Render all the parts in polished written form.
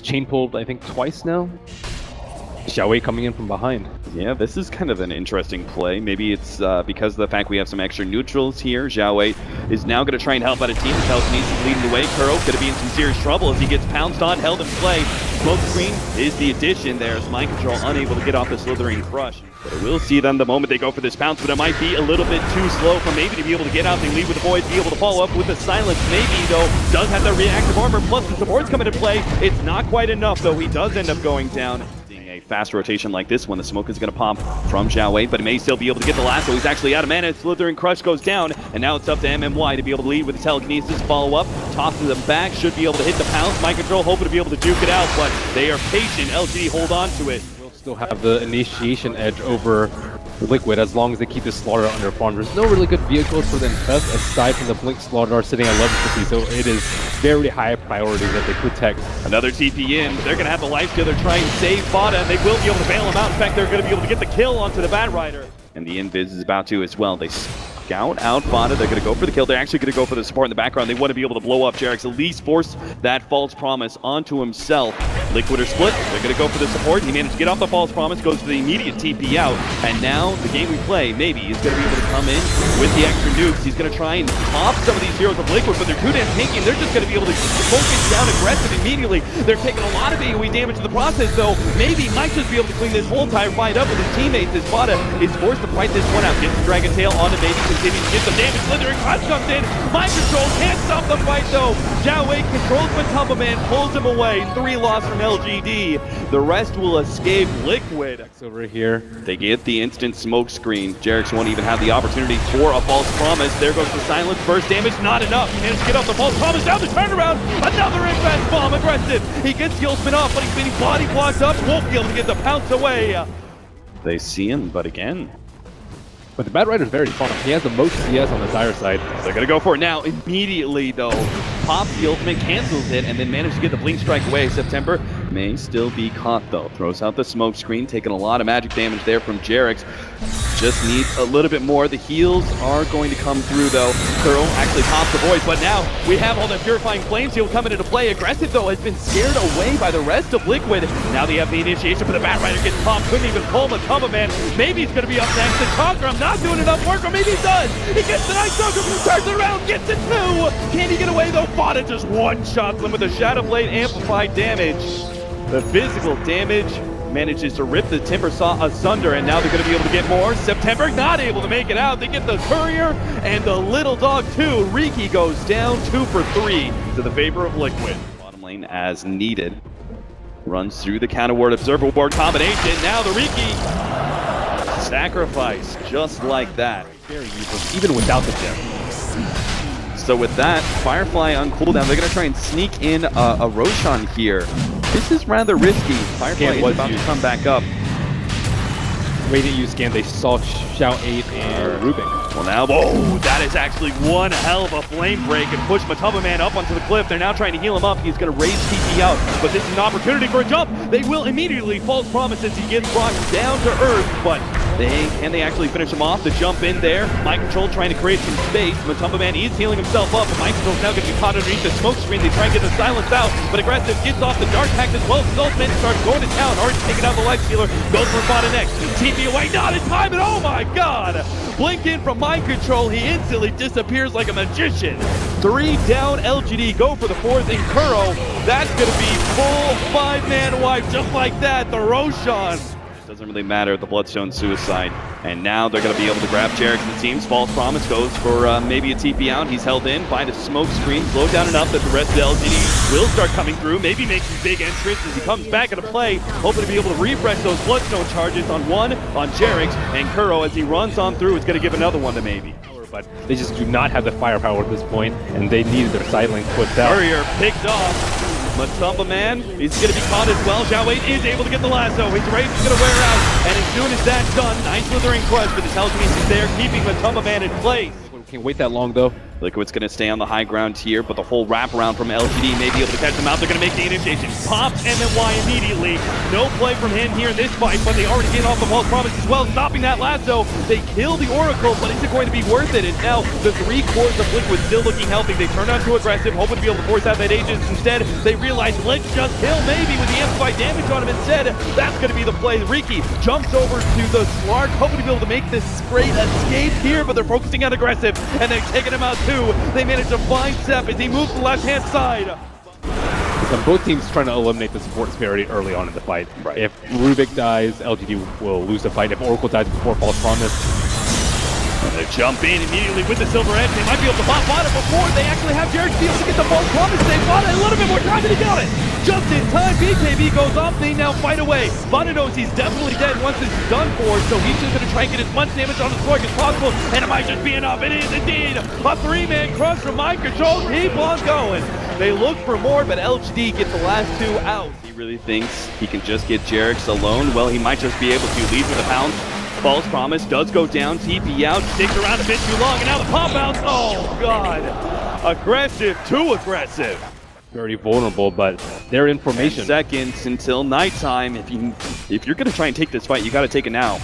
chain pulled, I think, twice now. Xiaowei coming in from behind. Yeah, this is kind of an interesting play. Maybe it's because of the fact we have some extra neutrals here. Xiaowei is now going to try and help out a team. Telekinesis leading the way. Kuro going to be in some serious trouble as he gets pounced on, held in play. Smoke screen is the addition there as Mind Control unable to get off the slithering crush. But it will see them the moment they go for this pounce, but it might be a little bit too slow for maybe to be able to get out. They lead with the void, be able to follow up with the silence. Maybe, though, does have the reactive armor, plus the supports come into play. It's not quite enough, though. He does end up going down. A fast rotation like this one, the smoke is going to pop from Xiaowei, but he may still be able to get the lasso. He's actually out of mana. Slithering Crush goes down, and now it's up to MMY to be able to lead with the telekinesis, follow up, tosses them back, should be able to hit the pounce. Mind Control hoping to be able to duke it out, but they are patient. LGD hold on to it. We'll still have the initiation edge over Liquid as long as they keep the Slaughter under farm. There's no really good vehicles for them best aside from the Blink Slaughter sitting at level 50, so it is very high priority that they protect. Another TP in. They're going to have the life steal. They're trying to save Fada, and they will be able to bail him out. In fact, they're going to be able to get the kill onto the Bat Rider. And the Invis is about to as well. They scout out Fada. They're going to go for the kill. They're actually going to go for the support in the background. They want to be able to blow up Jarex, at least force that false promise onto himself. Liquid are split. They're going to go for the support. He managed to get off the false promise, goes to the immediate TP out. And now the game we play, maybe, is going to be able to come in with the extra nukes. He's going to try and pop some of these heroes of Liquid, but they're too damn tanky, and they're just going to be able to focus down aggressive immediately. They're taking a lot of AoE damage in the process, though. Maybe might just be able to clean this whole entire fight up with his teammates as Fada is forced to fight this one out. Gets the Dragon Tail on the maybe, continues to get some damage. Slithering Crush comes in. Mind Control can't stop the fight, though. Xiaowei controls Matumba Man, pulls him away. 3 loss from LGD. The rest will escape Liquid. Over here. They get the instant smoke screen. Jarex won't even have the opportunity for a false promise. There goes the silence. First damage, not enough. He managed to get off the false promise. Down the turnaround. Another invest bomb. Aggressive. He gets the ultimate off, but he's getting body blocked up. Won't be able to get the pounce away. They see him, but again. But the Bat Rider is very fun. He has the most CS on the Dire side. They're going to go for it now. Immediately, though. Pops the ultimate, cancels it, and then manages to get the Blink Strike away. September may still be caught, though. Throws out the smoke screen, taking a lot of magic damage there from Jarex. Just needs a little bit more. The heals are going to come through, though. Curl actually pops the voice, but now we have all the Purifying Flames. He'll come into play. Aggressive, though, has been scared away by the rest of Liquid. Now they have the initiation, but the Bat Rider gets popped. Couldn't even pull Matumba Man. Maybe he's going to be up next. And Conqueror not doing enough work, or maybe he does. He gets the Night Stalker, turns it around, gets it 2. Can he get away, though? Fada just one-shots them with the Shadow Blade amplified damage. The physical damage manages to rip the Timber Saw asunder, and now they're going to be able to get more. September not able to make it out. They get the Courier and the Little Dog too. Riki goes down 2 for 3 to the favor of Liquid. Bottom lane as needed. Runs through the counter ward, observer ward combination. Now the Riki sacrifice just like that. Very useless, even without the gem. So with that, Firefly on cooldown, they're going to try and sneak in a Roshan here. This is rather risky. Firefly is about to come back up. Radiant use scan, they saw Xiao 8 and Ruben. Well now, whoa, that is actually one hell of a flame break and push Matumba Man up onto the cliff. They're now trying to heal him up. He's going to raise TP out, but this is an opportunity for a jump. They will immediately false promises. He gets brought down to earth, but can they actually finish him off? The jump in there. Mind Control trying to create some space. Matumba Man is healing himself up, but Mind Control is now going to be caught underneath the smoke screen. They try and get the silence out, but Aggressive gets off the Dark Pact as well. Ultimate starts going to town. Already taking out the Life Stealer. Goes for Fada next. TP away, not in time, and oh my god! Blink in from Mind Control. He instantly disappears like a magician. 3 down. LGD go for the 4th in Kuro. That's going to be full 5-man wipe just like that. The Roshan. Doesn't really matter, the Bloodstone Suicide. And now they're going to be able to grab Jarex and the team's false promise. Goes for maybe a TP out. He's held in by the smoke screen. Slowed down enough that the rest of the LGD will start coming through. Maybe make some big entrance as he comes back into play. Hoping to be able to refresh those Bloodstone charges on Jarex. And Kuro, as he runs on through, is going to give another one to maybe. But they just do not have the firepower at this point, and they needed their sideline put down. Courier picked off. Matumba Man is going to be caught as well. Xiaowei is able to get the lasso. His rage is going to wear out. And as soon as that's done, nice slithering crush, but the telekinesis is there, keeping Matumba Man in place. Can't wait that long, though. Liquid's going to stay on the high ground here, but the whole wraparound from LGD may be able to catch them out. They're going to make the initiation. Pops MMY immediately. No play from him here in this fight, but they already get off the false promise as well. Stopping that lasso. They kill the Oracle, but is it going to be worth it? And now the 3 cores of Liquid still looking healthy. They turn on too aggressive, hoping to be able to force out that Aegis. Instead, they realize, let's just kill maybe with the amplified damage on him instead. That's going to be the play. Riki jumps over to the Slark, hoping to be able to make this great escape here, but they're focusing on aggressive, and they're taking him out too. They manage to find Sep as he moves to the left-hand side. So both teams trying to eliminate the support disparity early on in the fight. Right. If Rubik dies, LGD will lose the fight. If Oracle dies before False Promise, they jump in immediately with the Silver Edge. They might be able to pop Vada before they actually have Jared to be able to get the False Promise. They Vada a little bit more time, and he got it. Just in time, BKB goes off. They now fight away. Vada knows he's definitely dead once this is done for, so he's just going to try and get as much damage on the Slark as possible, and it might just be enough. It is indeed a 3-man crush from Mind Control. Keep on going. They look for more, but LGD gets the last 2 out. He really thinks he can just get Jerix alone. Well, he might just be able to lead with a pound. False Promise does go down, TP out, sticks around a bit too long, and now the pop outs. Oh, God. Aggressive, too aggressive. very vulnerable, but they're in formation. 10 seconds until nighttime. If you're going to try and take this fight, you got to take it now.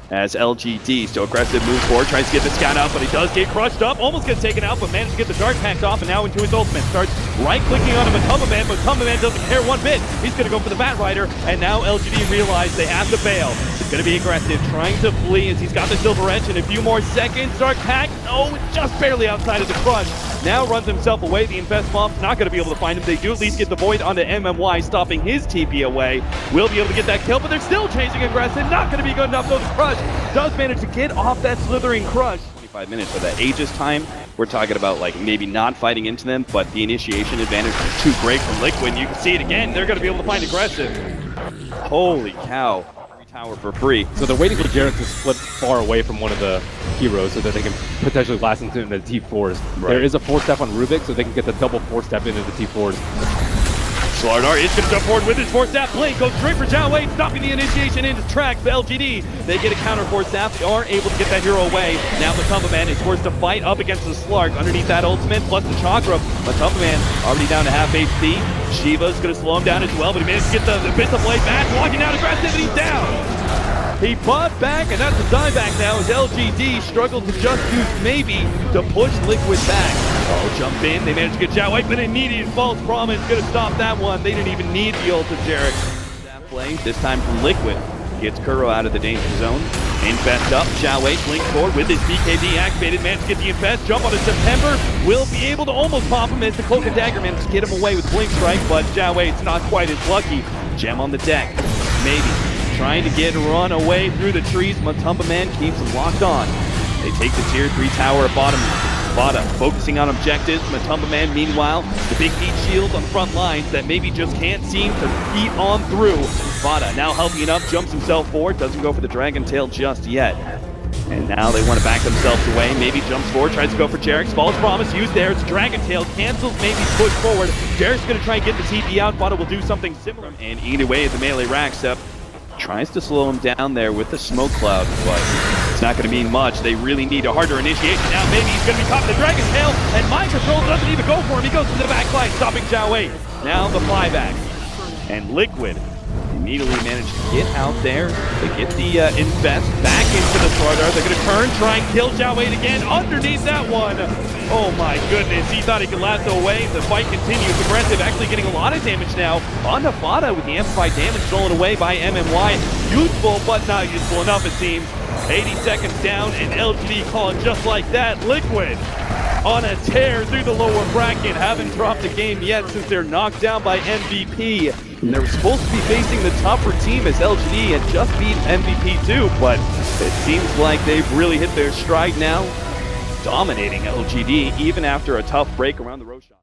As LGD, still aggressive, moves forward, tries to get the scout out, but he does get crushed up, almost gets taken out, but manages to get the dark packed off, and now into his ultimate. Starts right-clicking on Matuma Man, but Matuma Man doesn't care one bit. He's going to go for the Bat Rider, and now LGD realize they have to bail. He's going to be aggressive, trying to flee as he's got the Silver Edge in a few more seconds. Dark pack, oh, just barely outside of the crush. Now runs himself away. The Infest Momp's not going to be able to find him. They do at least get the Void onto MMY, stopping his TP away. Will be able to get that kill, but they're still chasing aggressive. Not going to be good enough, though. The crush does manage to get off that slithering crush. 25 minutes for that Aegis time. We're talking about like maybe not fighting into them, but the initiation advantage is too great for Liquid. You can see it again. They're going to be able to find aggressive. Holy cow. Tower for free. So they're waiting for Jarrett to split far away from one of the heroes so that they can potentially last into the T4s. Right. There is a 4-step on Rubik, so they can get the double 4-step into the T4s. Slardar is going to jump forward with his 4-step. Blink goes straight for Zhao Wei, stopping the initiation into track. The LGD, they get a counter 4-step. They are able to get that hero away. Now Matuma Man is forced to fight up against the Slark underneath that ultimate, plus the Chakra. Matuma Man already down to half HP. Shiva's going to slow him down as well, but he managed to get the Abyssal Blade back, walking out aggressivity down. He fought back, and that's the dieback now as LGD struggled to just use maybe to push Liquid back. Oh, jump in. They managed to get Zhao Wei, but immediate false promise going to stop that one. They didn't even need the ult of Jarek. That play, this time from Liquid. Gets Kuro out of the danger zone. Infest up. Zhao Wei blinks forward with his BKB activated. Managed to get the Infest. Jump onto September. Will be able to almost pop him as the Cloak and Dagger managed to get him away with Blink Strike, but Zhao Wei's not quite as lucky. Gem on the deck. Maybe. Trying to get run away through the trees. Matuma Man keeps him locked on. They take the tier 3 tower at bottom. Vada focusing on objectives. Matuma Man, meanwhile, the big heat shield on the front lines that maybe just can't seem to beat on through. Vada now healthy enough, jumps himself forward, doesn't go for the Dragon Tail just yet. And now they want to back themselves away. Maybe jumps forward, tries to go for Jarek. False promise used there. It's Dragon Tail, cancels, maybe push forward. Jarek's going to try and get the TP out. Vada will do something similar. And eat away at the melee rack step. Tries to slow him down there with the smoke cloud, but it's not going to mean much. They really need a harder initiation. Now maybe he's going to be caught in the Dragon's Tail, and Mind Control doesn't even go for him. He goes to the back line, stopping Zhao Wei. Now the flyback. And Liquid immediately managed to get out there. They get the Infest back into the Slardar. They're going to turn, try and kill Zhao Wei again underneath that one. Oh my goodness, he thought he could lasso away. The fight continues. Aggressive, actually getting a lot of damage now. Onto Vada with the amplified damage stolen away by MMY. Useful, but not useful enough it seems. 80 seconds down, and LGD calling just like that. Liquid on a tear through the lower bracket. Haven't dropped a game yet since they're knocked down by MVP. And they're supposed to be facing the tougher team as LGD and just beat MVP too, but it seems like they've really hit their stride now, dominating LGD even after a tough break around the Roshan.